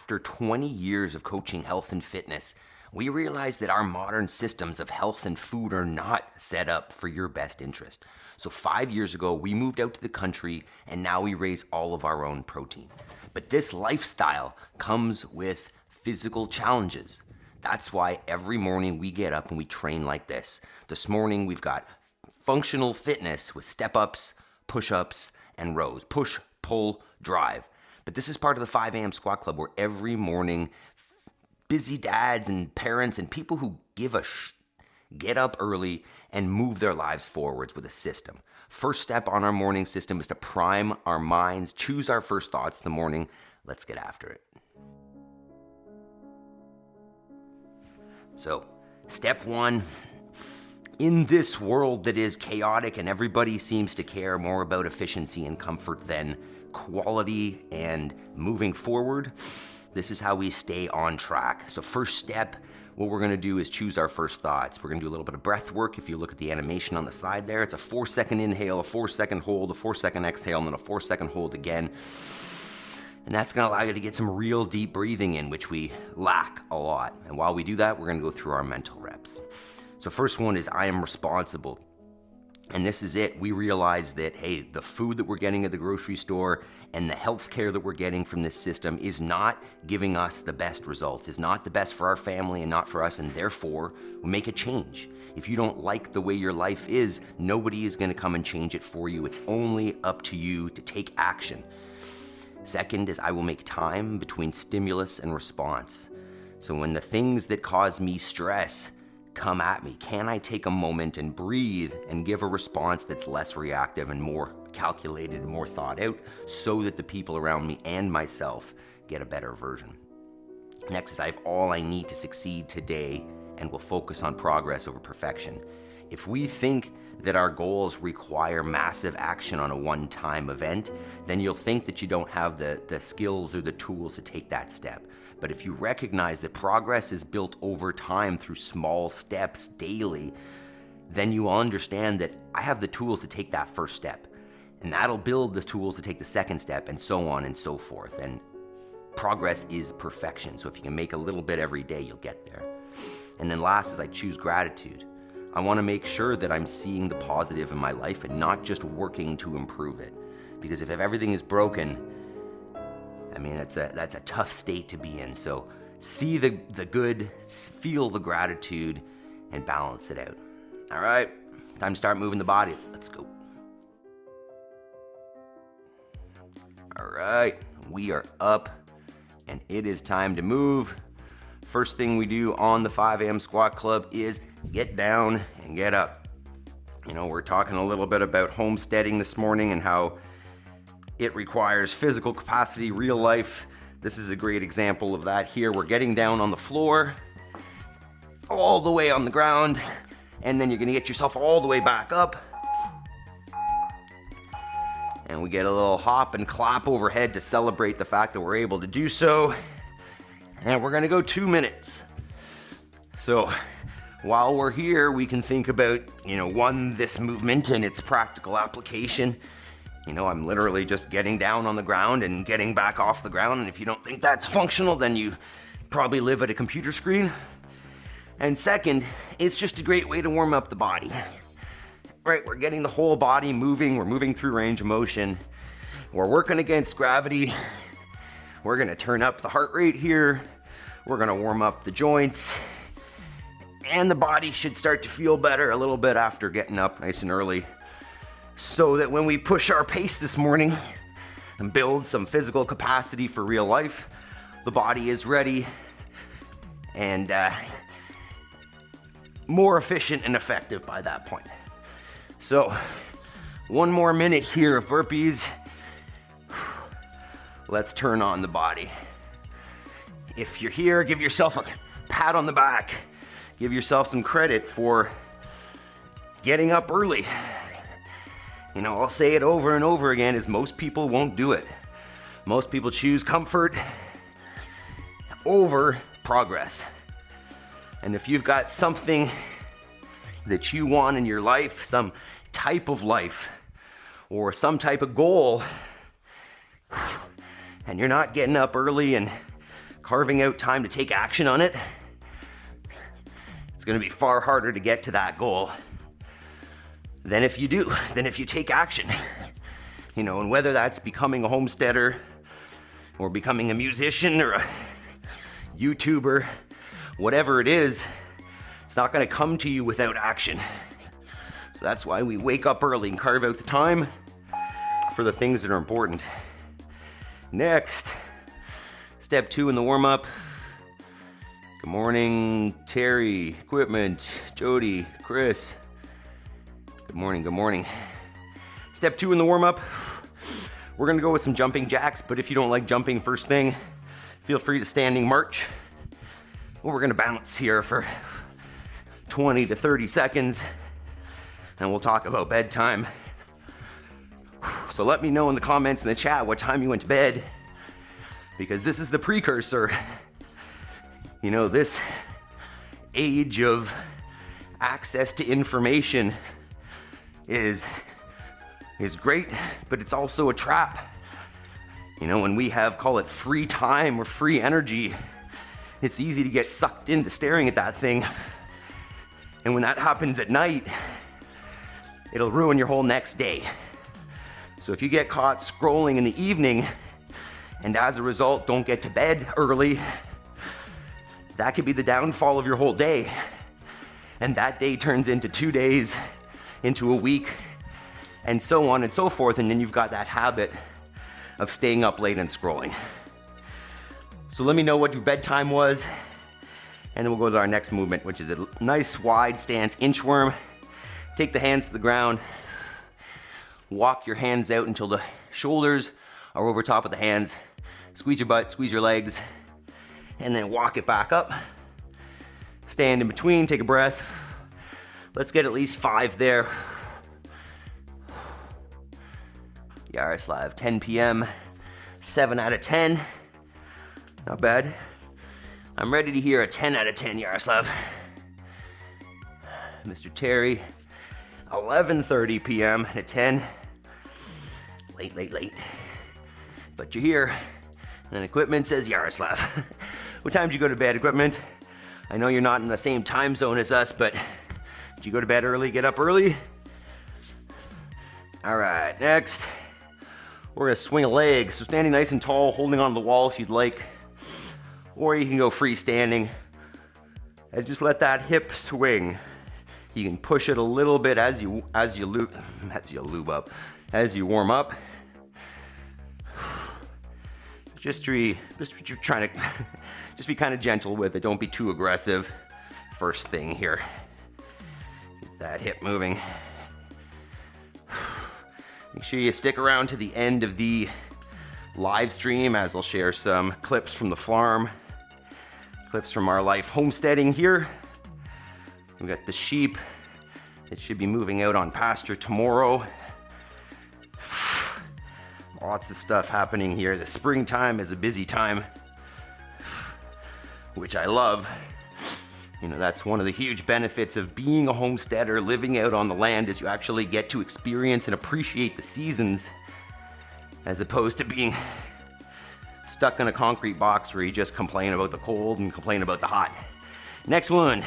after 20 years of coaching health and fitness, we realized that our modern systems of health and food are not set up for your best interest. So 5 years ago, we moved out to the country and now we raise all of our own protein. But this lifestyle comes with physical challenges. That's why every morning we get up and we train like this. This morning we've got functional fitness with step-ups, push-ups, and rows. Push, pull, drive. But this is part of the 5 a.m. squat club where every morning busy dads and parents and people who give a get up early and move their lives forwards with a system. First step on our morning system is to prime our minds, choose our first thoughts in the morning. Let's get after it. So, step one, in this world that is chaotic and everybody seems to care more about efficiency and comfort than quality and moving forward, this is how we stay on track. So first step, what we're gonna do is choose our first thoughts. We're gonna do a little bit of breath work. If you look at the animation on the side there, it's a 4-second inhale, a 4-second hold, a 4-second exhale, and then a 4-second hold again. And that's gonna allow you to get some real deep breathing in, which we lack a lot. And while we do that, we're gonna go through our mental reps. So first one is I am responsible. And this is it. We realize that, hey, the food that we're getting at the grocery store and the health care that we're getting from this system is not giving us the best results, is not the best for our family and not for us, and therefore we make a change. If you don't like the way your life is, nobody is gonna come and change it for you. It's only up to you to take action. Second is I will make time between stimulus and response. So when the things that cause me stress come at me, can I take a moment and breathe and give a response that's less reactive and more calculated and more thought out so that the people around me and myself get a better version. Next is I have all I need to succeed today and will focus on progress over perfection. If we think that our goals require massive action on a one-time event, then you'll think that you don't have the skills or the tools to take that step. But if you recognize that progress is built over time through small steps daily, then you will understand that I have the tools to take that first step. And that'll build the tools to take the second step, and so on and so forth. And progress is perfection. So if you can make a little bit every day, you'll get there. And then last is I choose gratitude. I want to make sure that I'm seeing the positive in my life and not just working to improve it. Because if everything is broken, I mean, that's a tough state to be in. So see the good, feel the gratitude, and balance it out. All right, time to start moving the body. Let's go. All right, we are up, and it is time to move. First thing we do on the 5 a.m. squat club is get down and get up. You know, we're talking a little bit about homesteading this morning and how it requires physical capacity, real life. This is a great example of that here. We're getting down on the floor, all the way on the ground, and then you're gonna get yourself all the way back up. And we get a little hop and clap overhead to celebrate the fact that we're able to do so. And we're gonna go 2 minutes. So while we're here, we can think about, this movement and its practical application. I'm literally just getting down on the ground and getting back off the ground. And if you don't think that's functional, then you probably live at a computer screen. And second, it's just a great way to warm up the body. Right, we're getting the whole body moving. We're moving through range of motion. We're working against gravity. We're gonna turn up the heart rate here. We're gonna warm up the joints. And the body should start to feel better a little bit after getting up nice and early, so that when we push our pace this morning and build some physical capacity for real life, the body is ready and more efficient and effective by that point. So 1 more minute here of burpees. Let's turn on the body. If you're here, give yourself a pat on the back. Give yourself some credit for getting up early. I'll say it over and over again, is most people won't do it. Most people choose comfort over progress. And if you've got something that you want in your life, some type of life, or some type of goal, and you're not getting up early and carving out time to take action on it, it's gonna be far harder to get to that goal than if you take action. You know, and whether that's becoming a homesteader or becoming a musician or a YouTuber, whatever it is, it's not gonna come to you without action. So that's why we wake up early and carve out the time for the things that are important. Next, step 2 in the warm-up. Good morning, Terry, equipment, Jody, Chris. Good morning, good morning. Step 2 in the warm-up, we're gonna go with some jumping jacks, but if you don't like jumping first thing, feel free to standing march. We're gonna bounce here for 20 to 30 seconds, and we'll talk about bedtime. So let me know in the comments in the chat what time you went to bed, because this is the precursor. You know, this age of access to information is great, but it's also a trap. You know, when we have, call it free time or free energy, it's easy to get sucked into staring at that thing. And when that happens at night, it'll ruin your whole next day. So if you get caught scrolling in the evening, and as a result don't get to bed early, that could be the downfall of your whole day. And that day turns into 2 days, into a week, and so on and so forth, and then you've got that habit of staying up late and scrolling. So let me know what your bedtime was, and then we'll go to our next movement, which is a nice wide stance inchworm. Take the hands to the ground, walk your hands out until the shoulders are over top of the hands, squeeze your butt, squeeze your legs, and then walk it back up. Stand in between, take a breath. Let's get at least 5 there. Yaroslav, 10 p.m., 7 out of 10. Not bad. I'm ready to hear a 10 out of 10, Yaroslav. Mr. Terry, 11:30 p.m. and a 10. Late. But you're here. And then equipment says Yaroslav. What time did you go to bed, equipment? I know you're not in the same time zone as us, but did you go to bed early, get up early? All right, next. We're gonna swing a leg. So standing nice and tall, holding on the wall if you'd like. Or you can go freestanding and just let that hip swing. You can push it a little bit as you lube up, as you warm up. Just trying to just be kind of gentle with it. Don't be too aggressive. First thing here. Get that hip moving. Make sure you stick around to the end of the live stream, as I'll share some clips from the farm, clips from our life homesteading here. We've got the sheep that should be moving out on pasture tomorrow. Lots of stuff happening here. The springtime is a busy time, which I love. You know, that's one of the huge benefits of being a homesteader, living out on the land, is you actually get to experience and appreciate the seasons, as opposed to being stuck in a concrete box where you just complain about the cold and complain about the hot. Next one,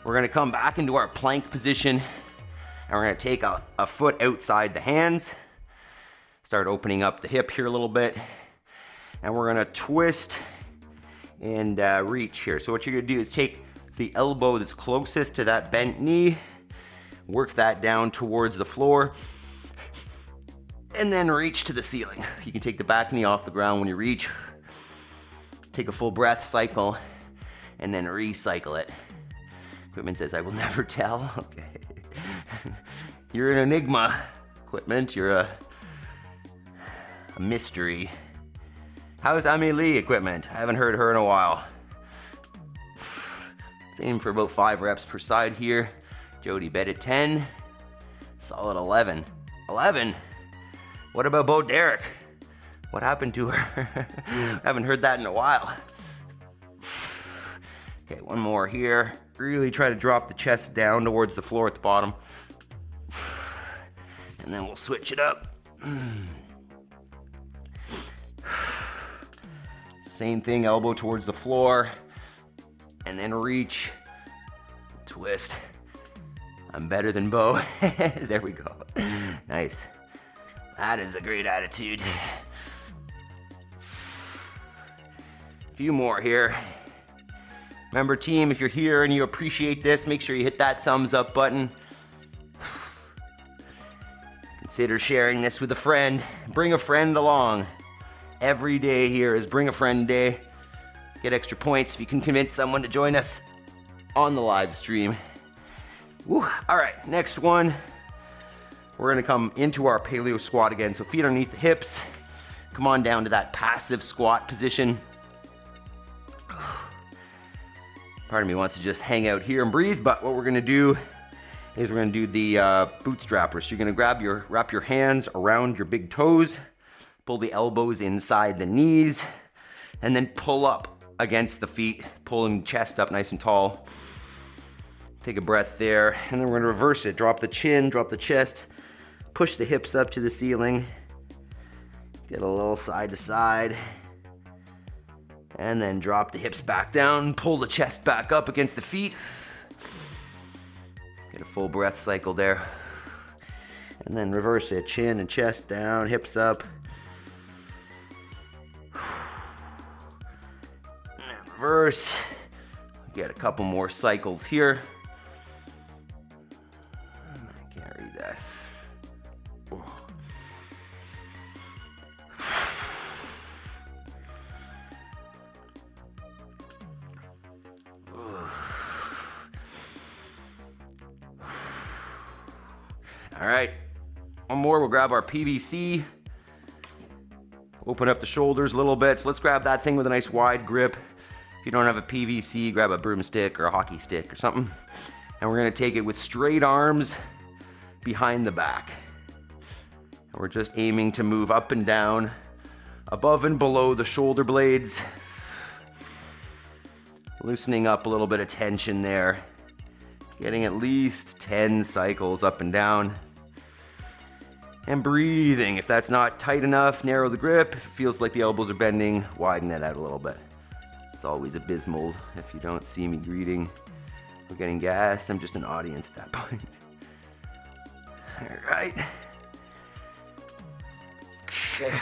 we're gonna come back into our plank position, and we're gonna take a foot outside the hands, start opening up the hip here a little bit, and we're gonna twist and reach here. So what you're gonna do is take the elbow that's closest to that bent knee, work that down towards the floor, and then reach to the ceiling. You can take the back knee off the ground when you reach, take a full breath cycle, and then recycle it. Equipment says, I will never tell. Okay. You're an enigma, equipment. You're a mystery. How's Amelie, equipment? I haven't heard her in a while. Let's aim for about 5 reps per side here. Jody, bed at 10. Solid 11. 11? What about Bo Derek? What happened to her? Haven't heard that in a while. Okay, one more here. Really try to drop the chest down towards the floor at the bottom. And then we'll switch it up. Same thing, elbow towards the floor, and then reach, twist. I'm better than Bo. There we go. Nice. That is a great attitude. A few more here. Remember, team, if you're here and you appreciate this, make sure you hit that thumbs up button. Consider sharing this with a friend. Bring a friend along. Every day here is Bring a Friend Day. Get extra points if you can convince someone to join us on the live stream. Woo. All right, next one. We're gonna come into our paleo squat again. So feet underneath the hips. Come on down to that passive squat position. Part of me wants to just hang out here and breathe, but what we're gonna do is we're gonna do the bootstrappers. So you're gonna wrap your hands around your big toes, pull the elbows inside the knees, and then pull up against the feet, pulling chest up nice and tall. Take a breath there, and then we're gonna reverse it. Drop the chin, drop the chest, push the hips up to the ceiling, get a little side to side, and then drop the hips back down, pull the chest back up against the feet. Get a full breath cycle there. And then reverse it, chin and chest down, hips up. And reverse. Get a couple more cycles here. I can't read that. All right, one more, we'll grab our PVC. Open up the shoulders a little bit. So let's grab that thing with a nice wide grip. If you don't have a PVC, grab a broomstick or a hockey stick or something. And we're gonna take it with straight arms behind the back. And we're just aiming to move up and down, above and below the shoulder blades. Loosening up a little bit of tension there. Getting at least 10 cycles up and down. And breathing. If that's not tight enough, narrow the grip. If it feels like the elbows are bending, widen it out a little bit. It's always abysmal if you don't see me greeting or getting gassed. I'm just an audience at that point. All right. Okay.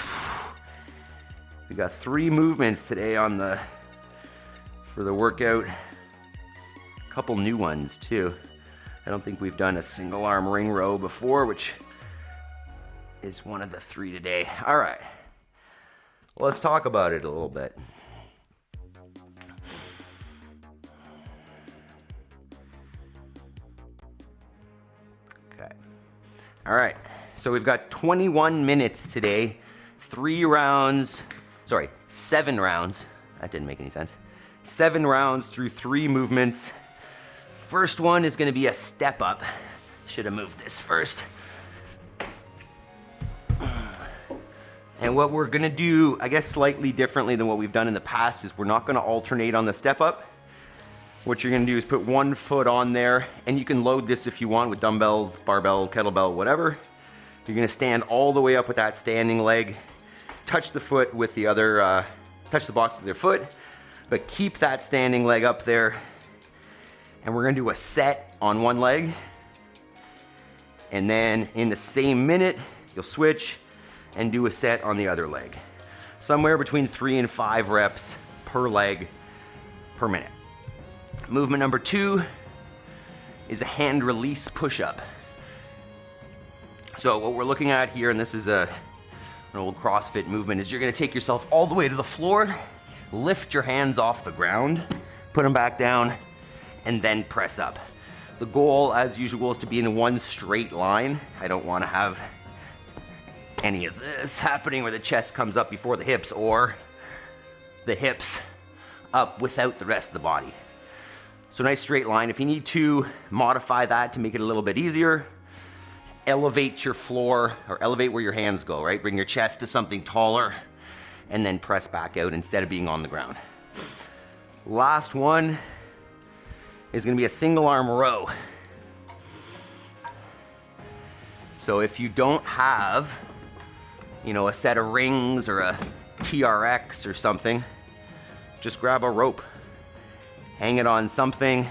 We got 3 movements today for the workout. A couple new ones too. I don't think we've done a single arm ring row before, which is one of the 3 today. All right, let's talk about it a little bit. Okay. All right, so we've got 21 minutes today, 7 rounds. That didn't make any sense. 7 rounds through 3 movements. First one is gonna be a step up. Should have moved this first. And what we're gonna do, I guess slightly differently than what we've done in the past, is we're not gonna alternate on the step up. What you're gonna do is put one foot on there, and you can load this if you want with dumbbells, barbell, kettlebell, whatever. You're gonna stand all the way up with that standing leg, touch the foot with the other, touch the box with your foot, but keep that standing leg up there. And we're gonna do a set on one leg. And then in the same minute, you'll switch and do a set on the other leg. Somewhere between 3 and 5 reps per leg per minute. Movement number 2 is a hand release push-up. So what we're looking at here, and this is an old CrossFit movement, is you're gonna take yourself all the way to the floor, lift your hands off the ground, put them back down, and then press up. The goal, as usual, is to be in one straight line. I don't wanna have any of this happening where the chest comes up before the hips or the hips up without the rest of the body. So nice straight line. If you need to modify that to make it a little bit easier, elevate your floor or elevate where your hands go, right? Bring your chest to something taller and then press back out instead of being on the ground. Last one is gonna be a single arm row. So if you don't have, a set of rings or a TRX or something, just grab a rope, hang it on something,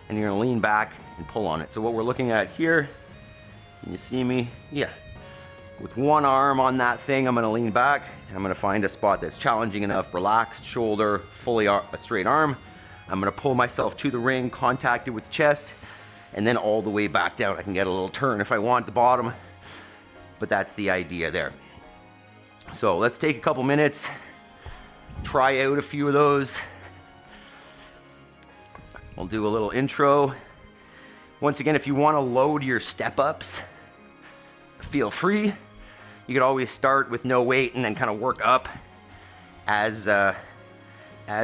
and you're gonna lean back and pull on it. So what we're looking at here, can you see me? Yeah. With one arm on that thing, I'm gonna lean back, and I'm gonna find a spot that's challenging enough, relaxed shoulder, fully a straight arm. I'm gonna pull myself to the ring, contact it with the chest, and then all the way back down. I can get a little turn if I want at the bottom, but that's the idea there. So let's take a couple minutes, try out a few of those. We'll do a little intro. Once again, if you want to load your step-ups, feel free. You could always start with no weight and then kind of work up as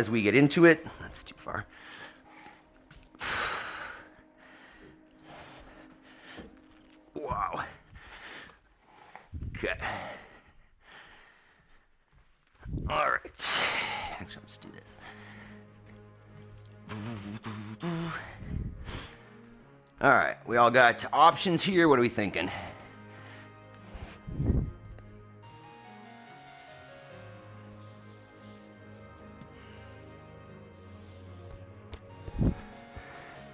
we get into it. That's too far. Wow. Okay. All right. Actually, let's do this. All right, we all got options here. What are we thinking?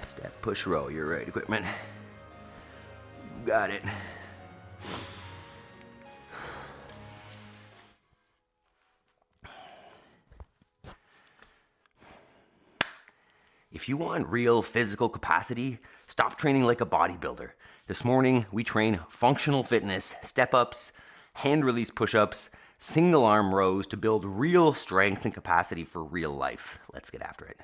Step, push, row. You're right, equipment. You got it. If you want real physical capacity, stop training like a bodybuilder. This morning, we train functional fitness, step-ups, hand release push-ups, single arm rows to build real strength and capacity for real life. Let's get after it.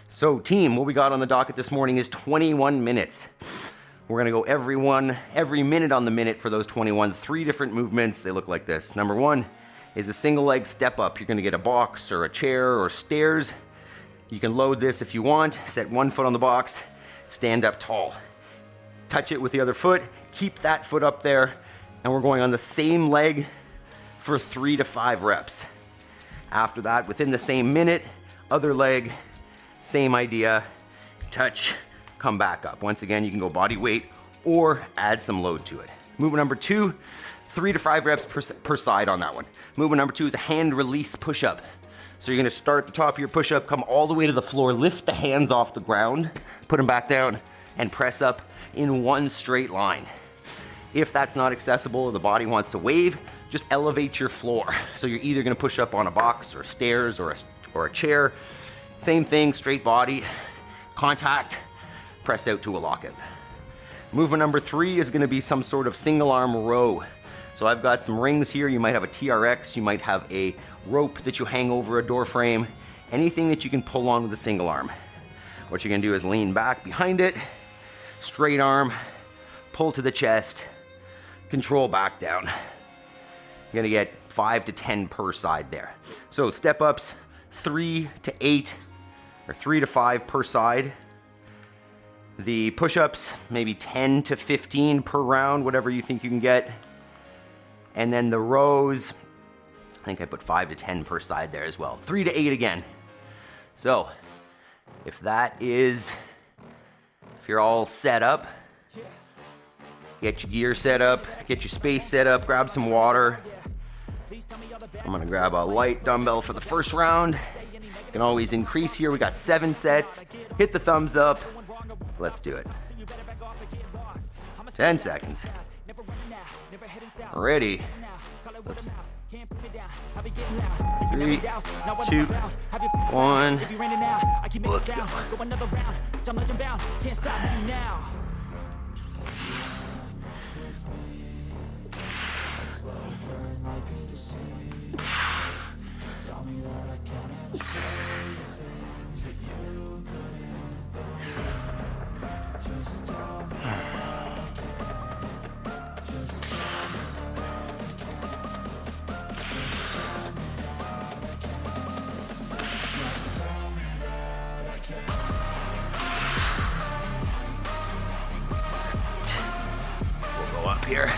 So team, what we got on the docket this morning is 21 minutes. We're gonna go every minute on the minute for those 21, 3 different movements. They look like this. Number 1 is a single leg step up. You're gonna get a box or a chair or stairs. You can load this if you want. Set one foot on the box, stand up tall. Touch it with the other foot, keep that foot up there, and we're going on the same leg for 3 to 5 reps. After that, within the same minute, other leg, same idea, touch, come back up. Once again, you can go body weight or add some load to it. Movement number 2, 3 to 5 reps per side on that one. Movement number 2 is a hand release push-up. So you're gonna start at the top of your push-up, come all the way to the floor, lift the hands off the ground, put them back down, and press up in one straight line. If that's not accessible or the body wants to wave, just elevate your floor. So you're either gonna push up on a box or stairs or a chair. Same thing, straight body, contact, press out to a lockout. Movement number 3 is gonna be some sort of single arm row. So I've got some rings here. You might have a TRX, you might have a rope that you hang over a door frame, anything that you can pull on with a single arm. What you're gonna do is lean back behind it, straight arm, pull to the chest, control back down. You're gonna get 5 to 10 per side there. So step ups, 3 to 8, or 3 to 5 per side. The push-ups, maybe 10 to 15 per round, whatever you think you can get. And then the rows, I think I put 5 to 10 per side there as well. 3 to 8 again. So, if you're all set up, get your gear set up, get your space set up, grab some water. I'm gonna grab a light dumbbell for the first round. You can always increase here. We got 7 sets. Hit the thumbs up. Let's do it. 10 seconds. Ready. Oops. 3, 2, 1. Let's go. Here.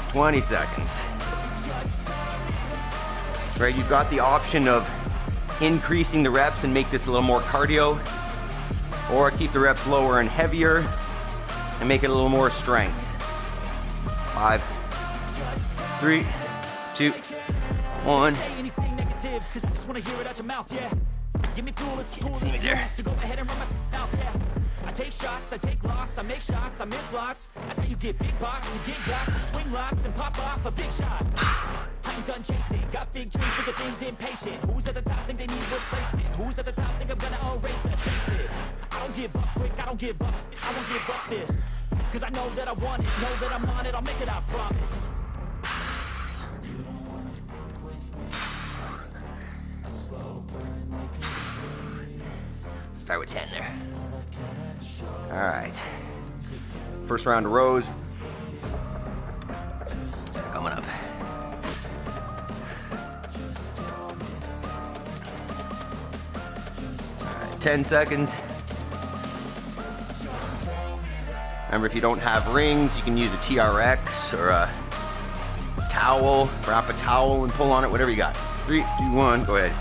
20 seconds. Right, you've got the option of increasing the reps and make this a little more cardio, or keep the reps lower and heavier and make it a little more strength. 5, 3, 2, 1. Can't see me there. I take shots, I take loss, I make shots, I miss lots. That's how you get big box, you get yachts, you swing lots and pop off a big shot. I ain't done chasing, got big dreams, bigger things, impatient. Who's at the top think they need replacement? Who's at the top think I'm gonna erase that? Face it, I don't give up quick, I don't give up, I won't give up this. Cause I know that I want it, know that I'm on it, I'll make it, I promise. You don't wanna fuck with me. A slow burn like a disease. Start with 10 there. All right. First round of rows. Coming up. All right, 10 seconds. Remember, if you don't have rings, you can use a TRX or a towel. Wrap a towel and pull on it, whatever you got. 3, 2, 1, go ahead.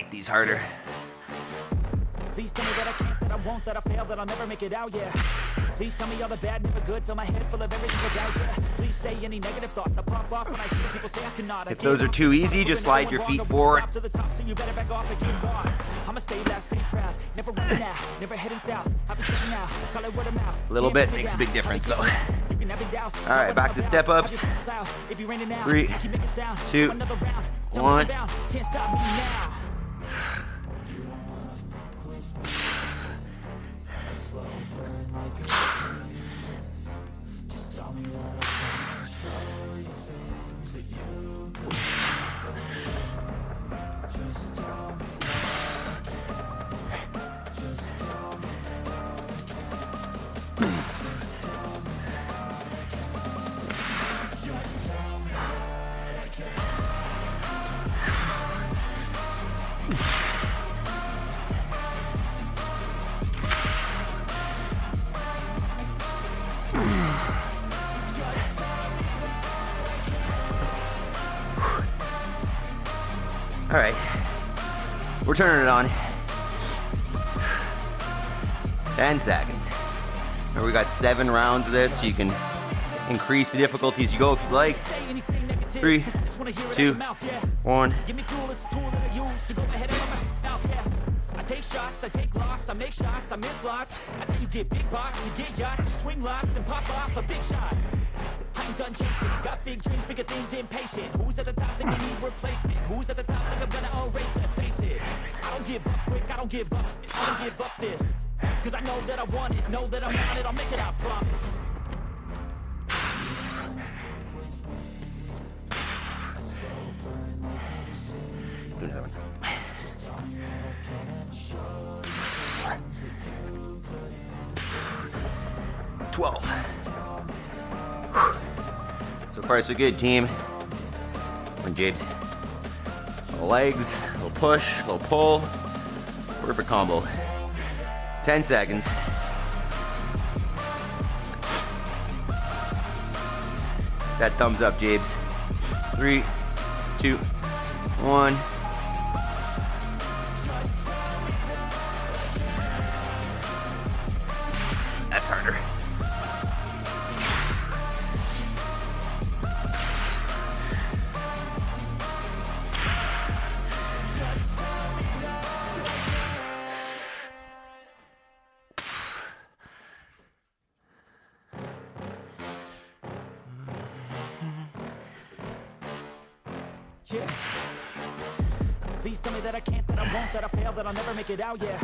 These harder. Please tell me that I can't, that I won't, that I fail, that I'll never make it out, yeah. Please tell me all the bad, never good, fill my head full of every single doubt, yeah. Please say any negative thoughts, I pop off when I hear people say I cannot. If those are too easy, just slide your feet forward. To the top, so you better back off again, boss. I'ma stay loud, stay proud, never running out, never heading south. I'll be sticking out, call it word of mouth. A little bit makes a big difference, though. All right, back to step ups. 3, 2, 1. Can't stop me now. All right, we're turning it on. 10 seconds. And we got 7 rounds of this, so you can increase the difficulty as you go if you'd like. 3, 2, 1. I take shots, I take loss, I make shots, I miss lots. That's how you get big box, you get yachts, you swing lots and pop off a big shot. I ain't done chasing, got big dreams, bigger things, impatient. Who's at the top think they need replacement? Who's at the top think I'm gonna erase that? Face it, I don't give up quick, I don't give up, I don't give up this. Cause I know that I want it, know that I'm on it, I'll make it, I promise. Do another one. 12. So far, so good, team. Come on, James. Little legs, little push, little pull. Perfect combo. 10 seconds. That thumbs up, James. 3, 2, 1. That's harder. Yeah. Please tell me that I can't, that I won't, that I fail, that I'll never make it out, yeah.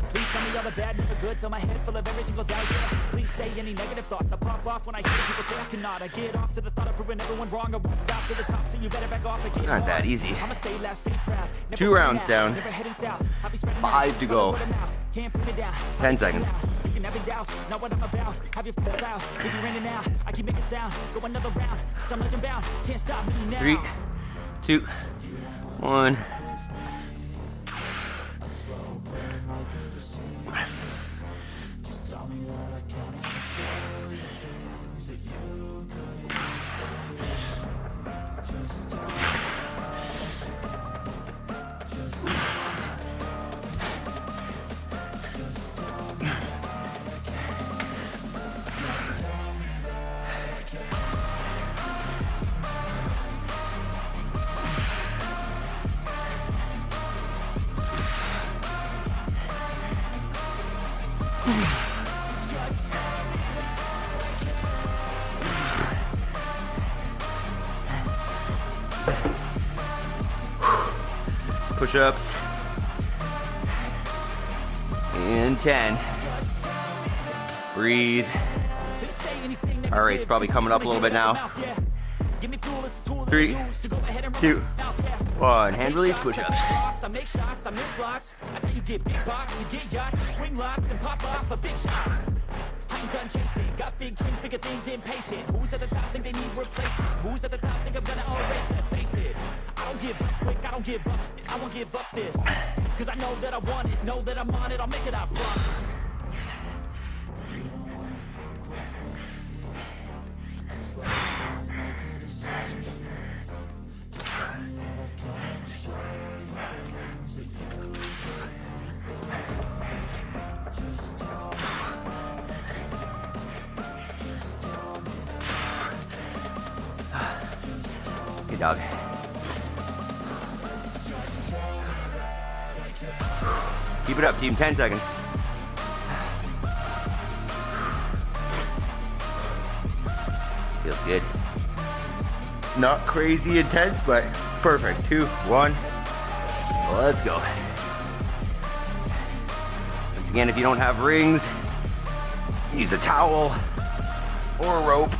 Please tell me all the bad, never good. Fill my head full of every single doubt, yeah. Please say any negative thoughts. I pop off when I hear people say I cannot. I get off to the thought of proving everyone wrong. I won't stop to the top, so you better back off again. Not that easy. I'ma stay loud, stay proud. 2 rounds down. 5 to go. 10 seconds. You can never doubt, not what I'm about. Have your loud, keep you raining out. I keep making sound, go another round. I'm legend bound, can't stop me now. 3, 2, 1. Push-ups. And 10. Breathe. All right, it's probably coming up a little bit now. 3, 2, 1. Hand release push-ups. I make shots, I miss locks. I tell you get big box, you get yachts, swing lots and pop off a big shot. I ain't done chasing, got big dreams, bigger things, impatient. Who's at the top think they need replacement? Who's at the top think I'm gonna erase it? Face it, I don't give up quick, I don't give up, I won't give up this. Cause I know that I want it, know that I'm on it, I'll make it, I promise. Good dog. Keep it up, team. 10 seconds. Feels good. Not crazy intense, but perfect. 2, 1. Let's go. Once again, if you don't have rings, use a towel or a rope.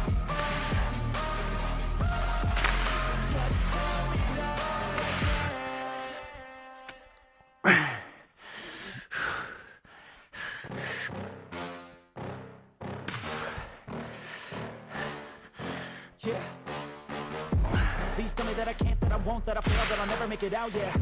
Yeah. Please tell me that I can't, that I won't, that I fail, that I'll never make it out, yeah.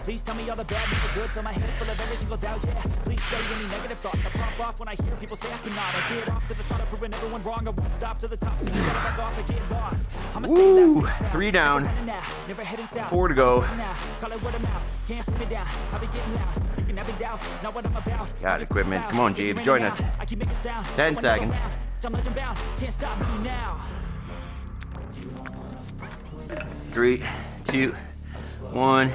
Please tell me all the bad, never good, fill my head full of every single doubt, yeah. Please say any negative thoughts, I pop off when I hear people say I cannot. I get off to the thought of proving everyone wrong, I won't stop to the top, so you gotta back off and get lost. I'ma stay loud, 3 down, never heading south. 4 to go. Call it word of mouth, can't put me down, I'll be getting loud. You can never doubt, not what I'm about. Got equipment. Come on, Jeeves, join us. I keep making sound. 10 seconds. I'm legend bound, can't stop me now. 3, 2, 1.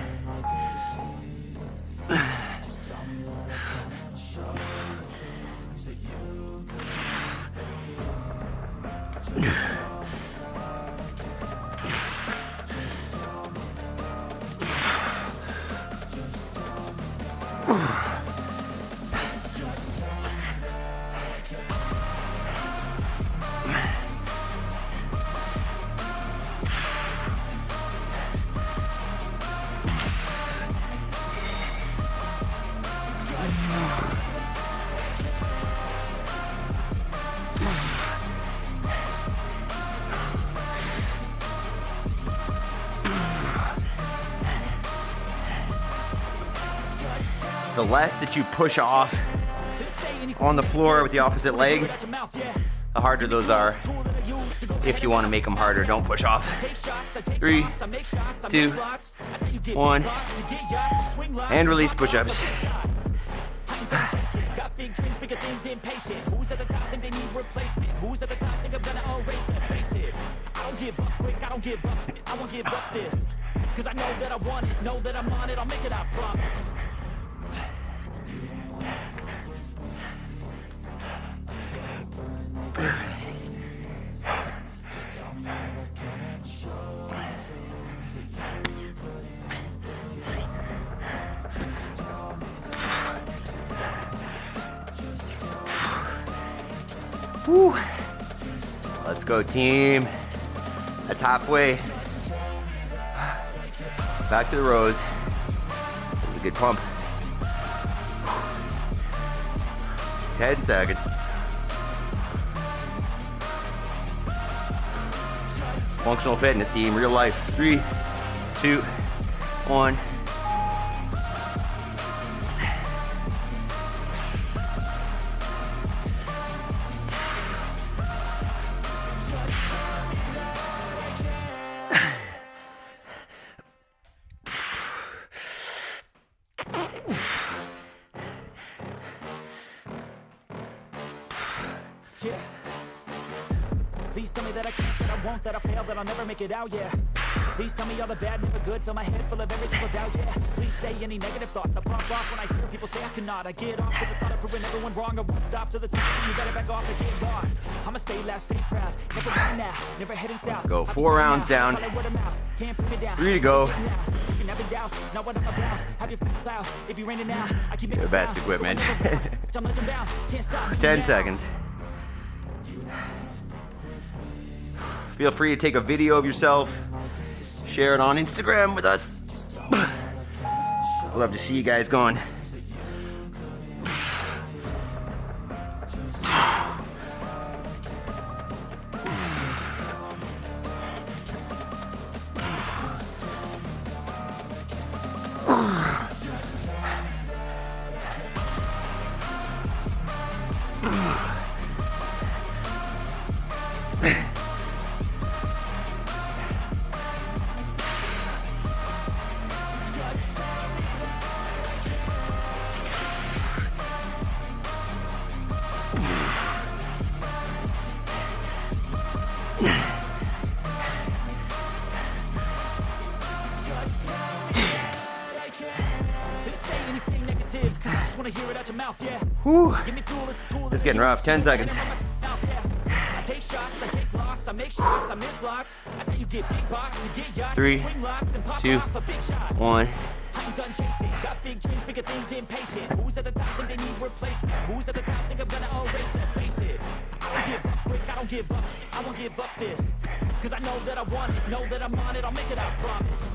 The less that you push off on the floor with the opposite leg, the harder those are. If you want to make them harder, don't push off. 3, 2, 1, and release push-ups. Got big dreams, bigger things, impatient. Who's at the top think they need replacement? Who's at the top think I'm gonna erase it? Face it, I don't give up quick, I don't give up, I won't give up this. Cause I know that I want it, know that I'm on it, I'll make it, I promise. Woo. Let's go, team. That's halfway. Back to the rows. That was a good pump. 10 seconds. Functional fitness team, real life. 3, 2, 1. Yeah. Please tell me that I can't, that I won't, that I fail, that I'll never make it out, yeah. Please tell me all the bad, never good, fill my head full of every single doubt, yeah. Please say any negative thoughts, I pop off when I hear people say I cannot. I get off to the thought of proving everyone wrong, I won't stop to the top, so you better back off and get lost. I'ma stay loud, stay proud, never running out, never heading south. Let's go, 4 rounds down. 3 to go. The best equipment. 10 seconds. Feel free to take a video of yourself, share it on Instagram with us. I'd love to see you guys going. Whew. This is getting rough. 10 seconds. Three, 2, 1. I ain't done chasing, got big dreams, bigger things, impatient. Who's at the top think they need replacement? Who's at the top think I'm gonna erase them? Face it, I don't give up quick, I don't give up, I won't give up this. Cause I know that I want it, know that I'm on it, I'll make it, I promise.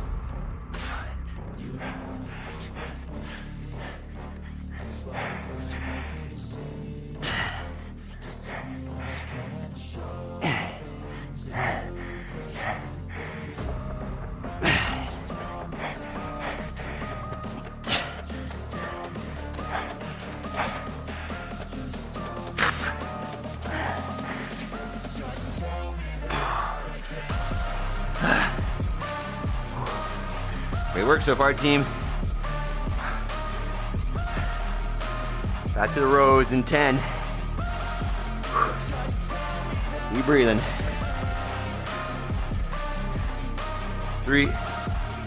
Great work so far, team. Back to the rows in 10. Keep breathing. 3,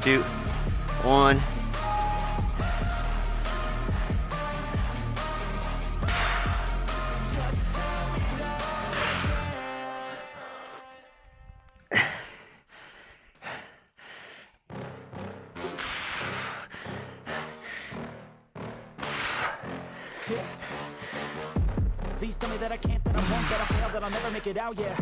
2, 1. Please tell me that I can't, that I won't, that I fail, that I'll never make it out, yeah.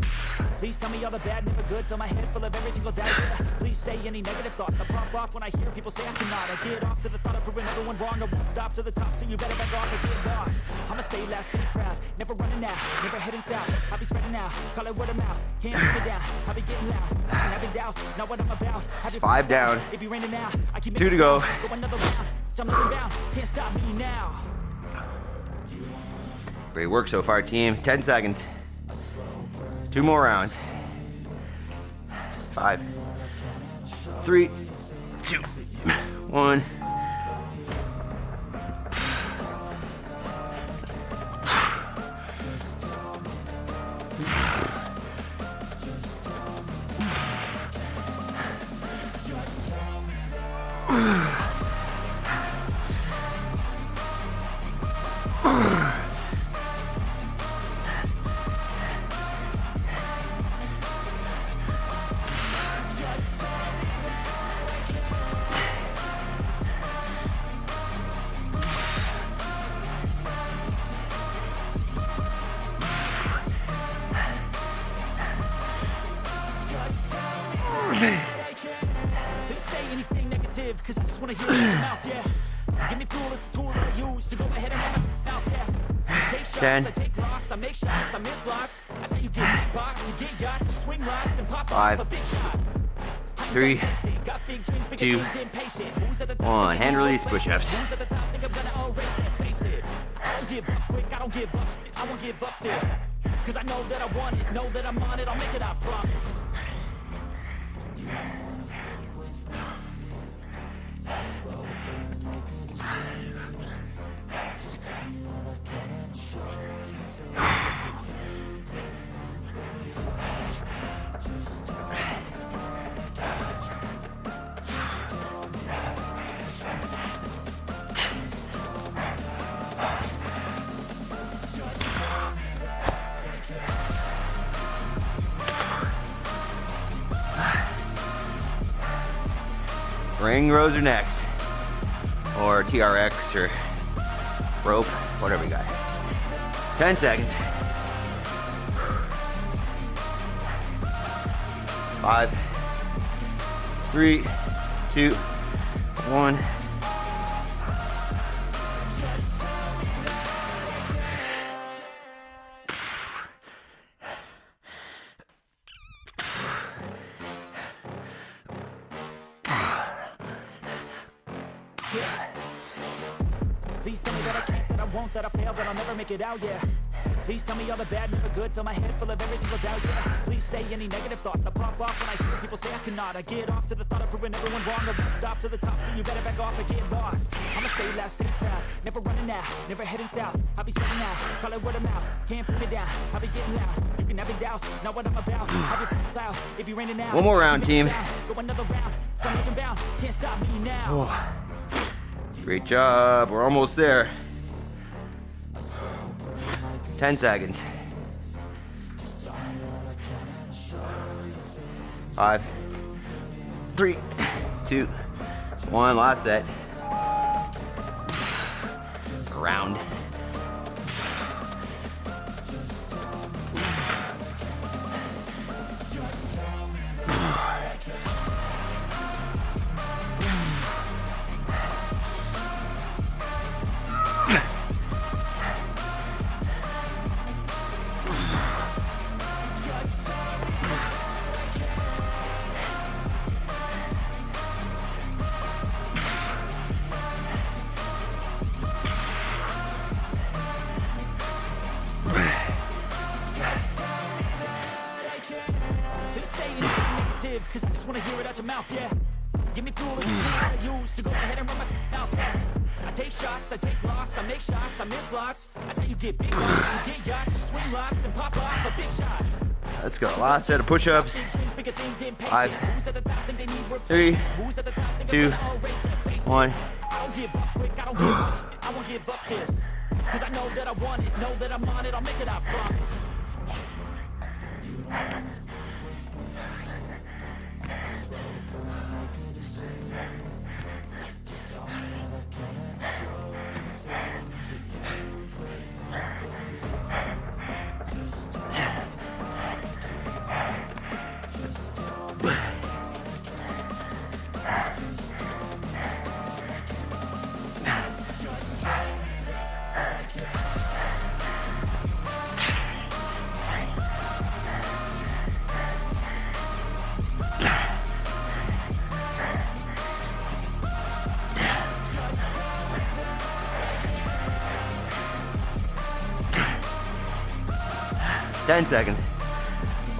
Please tell me all the bad, never good, fill my head full of every single doubt, yeah. Please say any negative thoughts, I pop off when I hear people say I cannot. I get off to the thought of proving everyone wrong, I won't stop to the top, so you better back off and get lost. I'ma stay loud, stay proud, never running out, never heading south. I'll be spreading out, call it word of mouth, can't put me down, I'll be getting loud, and having doubts, not what I'm about. It's 5 down, it be raining now, I keep 2 to go. Go another round, I'm looking down, can't stop me now. Great work so far, team. 10 seconds. 2 more rounds. 5, 3, 2, 1. Please say anything negative, cause I just wanna hear it out your mouth, yeah. Give me fuel, it's a tool that I use to go ahead and run my mouth, yeah. I take shots, 10. I take loss, I make shots, I miss lots. That's how you get big box, you get yachts, you swing lots and pop 5, off a big shot. 3, 2, 1. Hand release push-ups. Who's at the top, think I'm gonna erase it, face it. I don't give up quick, I don't give up, I won't give up there. Cause I know that I want it, know that I'm on it, I'll make it, I promise. Ring, rows, or necks, or TRX, or rope, whatever you got. 10 seconds. 5, 3, 2, 1. Please tell me that I can't, that I won't, that I fail, that I'll never make it out, yeah. Please tell me all the bad, never good, fill my head full of every single doubt, yeah. Please say any negative thoughts, I pop off when I hear people say I cannot. I get off to the thought of proving everyone wrong, I won't stop to the top, so you better back off and get lost. I'ma stay loud, stay proud, never running out, never heading south. I'll be spreading out, call it word of mouth, can't put me down, I'll be getting loud. You can have it douse, not what I'm about, I'll be loud, it be raining out. One more round, team. Go another round, I'm making bound, can't stop me now. Great job, we're almost there. 10 seconds. 5, 3, 2, 1. Last set. Round. Cause I just wanna hear it out your mouth, yeah. Give me fuel, it's a tool that I use to go ahead and run my mouth, yeah. I take shots, I take loss, I make shots, I miss lots. That's how you get big lots, you get yachts, you swing lots and pop off a big shot. Let's go. Last set of push-ups. 5, 3, 2, 1. I don't give up quick, I don't give up, I won't give up this. Cause I know that I want it, know that I'm on it, I'll make it, I promise. Ten seconds.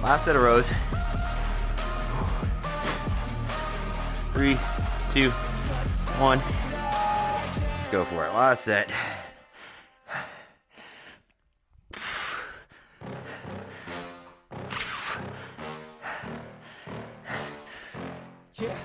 Last set of rows. 3, 2, 1. Let's go for it. Last set. Yeah.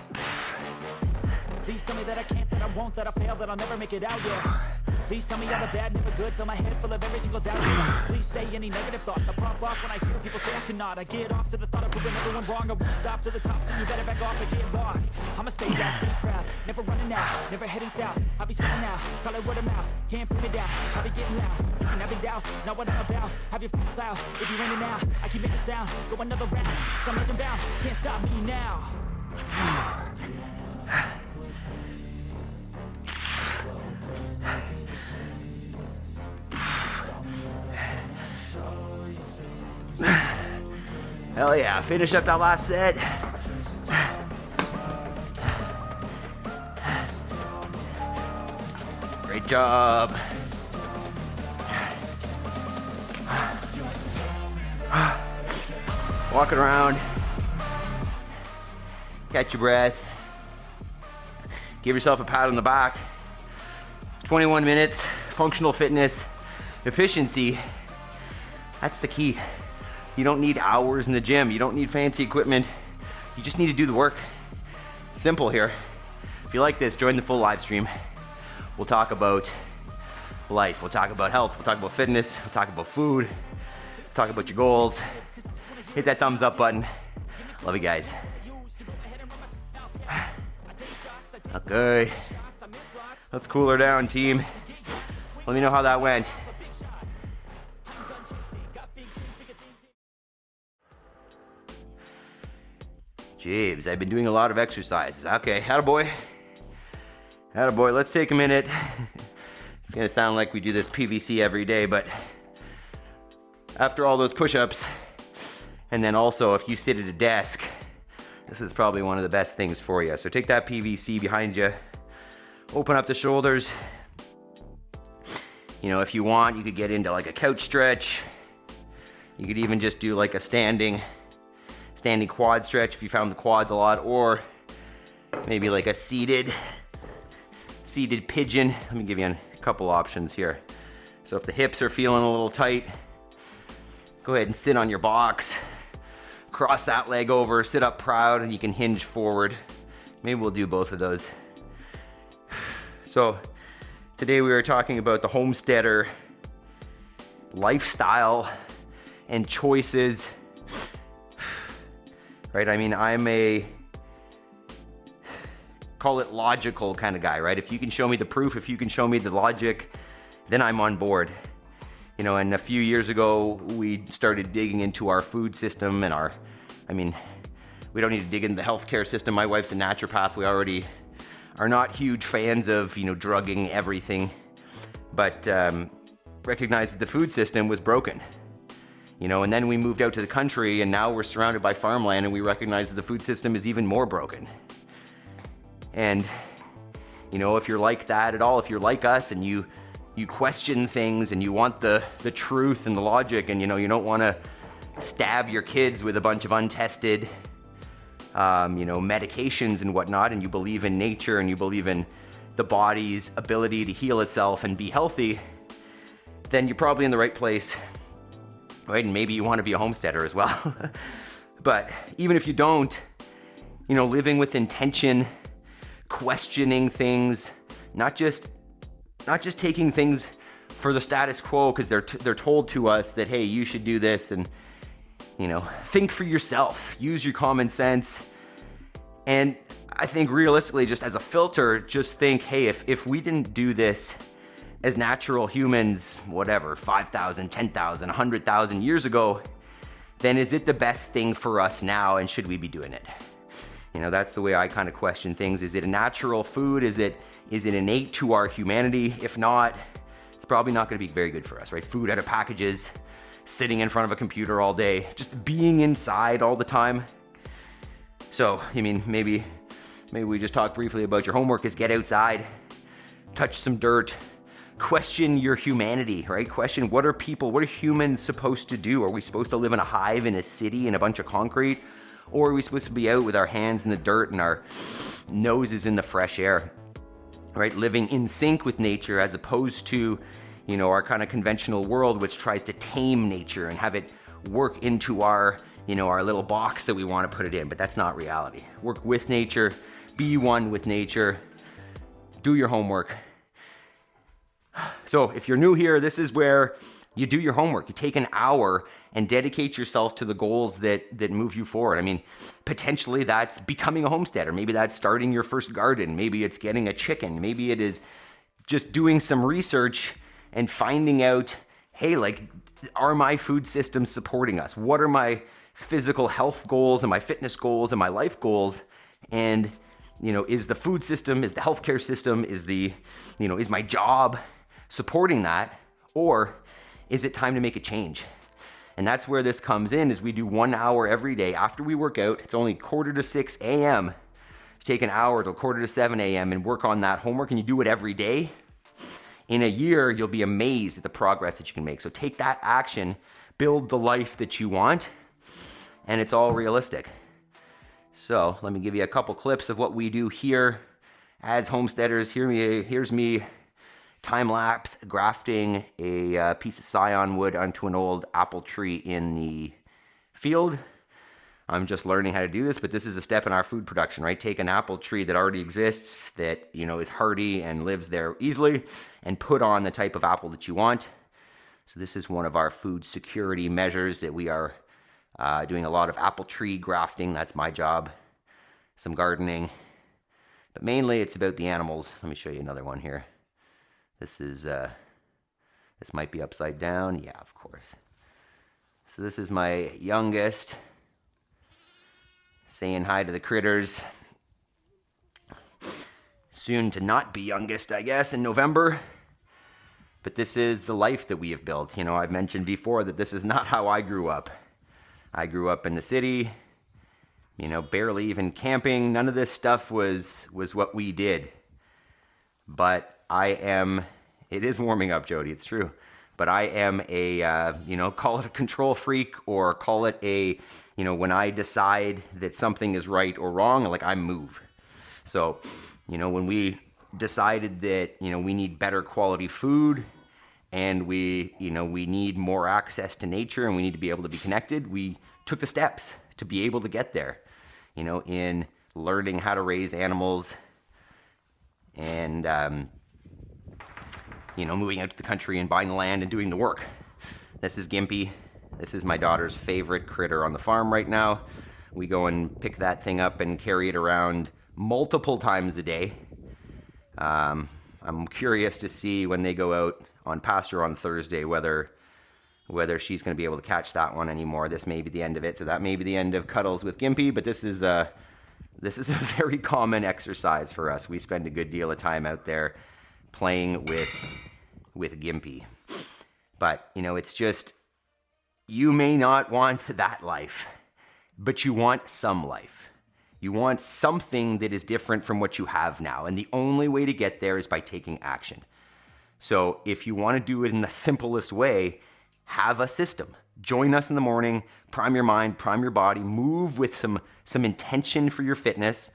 Please tell me that I can't, that I won't, that I fail, that I'll never make it out, yeah. Please tell me all the bad, never good, fill my head full of every single doubt, yeah. Please say any negative thoughts, I pop off when I hear people say I cannot. I get off to the thought of proving everyone wrong, I won't stop to the top, so you better back off and get lost. I'ma stay loud, stay proud, never running out, never heading south. I'll be spreading out, call it word of mouth, can't put me down, I'll be getting loud. You can have it douse, not what I'm about, have your cloud. If you're raining out, I keep making sound, go another round, so I'm legend bound, can't stop me now. Hell yeah, finish up that last set. Great job. Walking around. Catch your breath. Give yourself a pat on the back. 21 minutes, functional fitness, efficiency. That's the key. You don't need hours in the gym. You don't need fancy equipment. You just need to do the work. Simple here. If you like this, join the full live stream. We'll talk about life. We'll talk about health. We'll talk about fitness. We'll talk about food. We'll talk about your goals. Hit that thumbs up button. Love you guys. Okay. Let's cool her down, team. Let me know how that went. Jeebs, I've been doing a lot of exercises. Okay, attaboy. Attaboy, let's take a minute. It's gonna sound like we do this PVC every day, but after all those push-ups, and then also if you sit at a desk, this is probably one of the best things for you. So take that PVC behind you, open up the shoulders. You know, if you want, you could get into like a couch stretch. You could even just do like a standing quad stretch if you found the quads a lot, or maybe like a seated pigeon. Let me give you a couple options here. So if the hips are feeling a little tight, go ahead and sit on your box, cross that leg over, sit up proud, and you can hinge forward. Maybe we'll do both of those. So today we were talking about the Homesteader lifestyle and choices. Right? I mean, I'm a, call it logical kind of guy, right? If you can show me the proof, if you can show me the logic, then I'm on board. You know, and a few years ago, we started digging into our food system and we don't need to dig into the healthcare system. My wife's a naturopath. We already are not huge fans of, drugging everything, but recognized that the food system was broken. And then we moved out to the country, and now we're surrounded by farmland, and we recognize that the food system is even more broken. And, if you're like that at all, if you're like us and you question things and you want the truth and the logic, and, you don't want to stab your kids with a bunch of untested, medications and whatnot, and you believe in nature and you believe in the body's ability to heal itself and be healthy, then you're probably in the right place. Right? And maybe you want to be a homesteader as well. But even if you don't, living with intention, questioning things, not just taking things for the status quo because they're told to us that, hey, you should do this, and think for yourself, use your common sense. And I think realistically, just as a filter, just think, hey, if we didn't do this as natural humans, whatever, 5,000, 10,000, 100,000 years ago, then is it the best thing for us now, and should we be doing it? That's the way I kind of question things. Is it a natural food? Is it innate to our humanity? If not, it's probably not going to be very good for us, right? Food out of packages, sitting in front of a computer all day, just being inside all the time. So, maybe we just talk briefly about your homework is get outside, touch some dirt, question your humanity, right? Question, what are humans supposed to do? Are we supposed to live in a hive in a city in a bunch of concrete? Or are we supposed to be out with our hands in the dirt and our noses in the fresh air, right? Living in sync with nature as opposed to, our kind of conventional world, which tries to tame nature and have it work into our, our little box that we want to put it in. But that's not reality. Work with nature, be one with nature, do your homework. So if you're new here, this is where you do your homework. You take an hour and dedicate yourself to the goals that move you forward. Potentially that's becoming a homesteader. Maybe that's starting your first garden. Maybe it's getting a chicken. Maybe it is just doing some research and finding out, hey, are my food systems supporting us? What are my physical health goals and my fitness goals and my life goals? And, is the food system, is the healthcare system, is my job supporting that? Or is it time to make a change? And that's where this comes in, is we do 1 hour every day after we work out. It's only 5:45 a.m. Take an hour till 6:45 a.m. and work on that homework, and you do it every day. In a year, you'll be amazed at the progress that you can make. So take that action, build the life that you want, and it's all realistic. So let me give you a couple clips of what we do here as homesteaders. Here's me time-lapse grafting a piece of scion wood onto an old apple tree in the field. I'm just learning how to do this, but this is a step in our food production, right? Take an apple tree that already exists, that, you know, is hardy and lives there easily, and put on the type of apple that you want. So this is one of our food security measures that we are doing a lot of apple tree grafting. That's my job. Some gardening. But mainly it's about the animals. Let me show you another one here. This is, this might be upside down. Yeah, of course. So this is my youngest, saying hi to the critters. Soon to not be youngest, I guess, in November. But this is the life that we have built. You know, I've mentioned before that this is not how I grew up. I grew up in the city, you know, barely even camping. None of this stuff was what we did. But I am, it is warming up, Jody, it's true. But I am a, you know, call it a control freak, or call it a, you know, when I decide that something is right or wrong, like, I move. So, you know, when we decided that, you know, we need better quality food, and we, you know, we need more access to nature, and we need to be able to be connected, we took the steps to be able to get there, you know, in learning how to raise animals, and, you know, moving out to the country and buying the land and doing the work. This is Gimpy. This is my daughter's favorite critter on the farm right now. We go and pick that thing up and carry it around multiple times a day. I'm curious to see when they go out on pasture on Thursday whether she's going to be able to catch that one anymore. This may be the end of it, so that may be the end of cuddles with Gimpy, but this is a very common exercise for us. We spend a good deal of time out there playing with Gimpy. But, you know, it's just, you may not want that life, but you want some life. You want something that is different from what you have now. And the only way to get there is by taking action. So if you want to do it in the simplest way, have a system. Join us in the morning, prime your mind, prime your body, move with some intention for your fitness,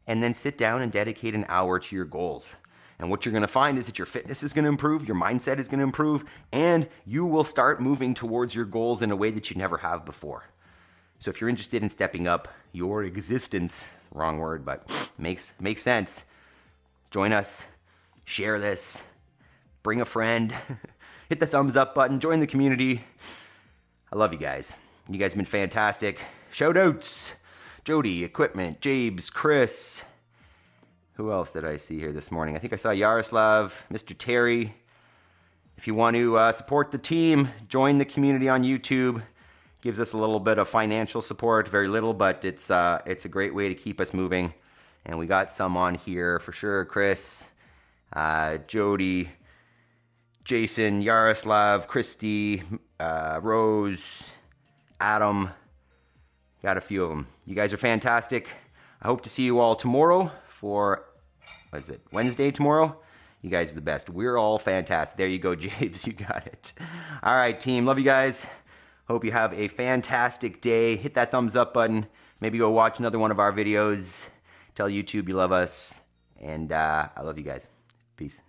and then sit down and dedicate an hour to your goals. And what you're going to find is that your fitness is going to improve, your mindset is going to improve, and you will start moving towards your goals in a way that you never have before. So if you're interested in stepping up your existence, wrong word, but makes sense, join us, share this, bring a friend, hit the thumbs up button, join the community. I love you guys. You guys have been fantastic. Shout outs, Jody, Equipment, Jabes, Chris. Who else did I see here this morning? I think I saw Yaroslav, Mr. Terry. If you want to support the team, join the community on YouTube. Gives us a little bit of financial support, very little, but it's a great way to keep us moving. And we got some on here for sure. Chris, Jody, Jason, Yaroslav, Christy, Rose, Adam. Got a few of them. You guys are fantastic. I hope to see you all tomorrow for, what is it, Wednesday tomorrow? You guys are the best. We're all fantastic. There you go, James. You got it. All right, team. Love you guys. Hope you have a fantastic day. Hit that thumbs up button. Maybe go watch another one of our videos. Tell YouTube you love us. And I love you guys. Peace.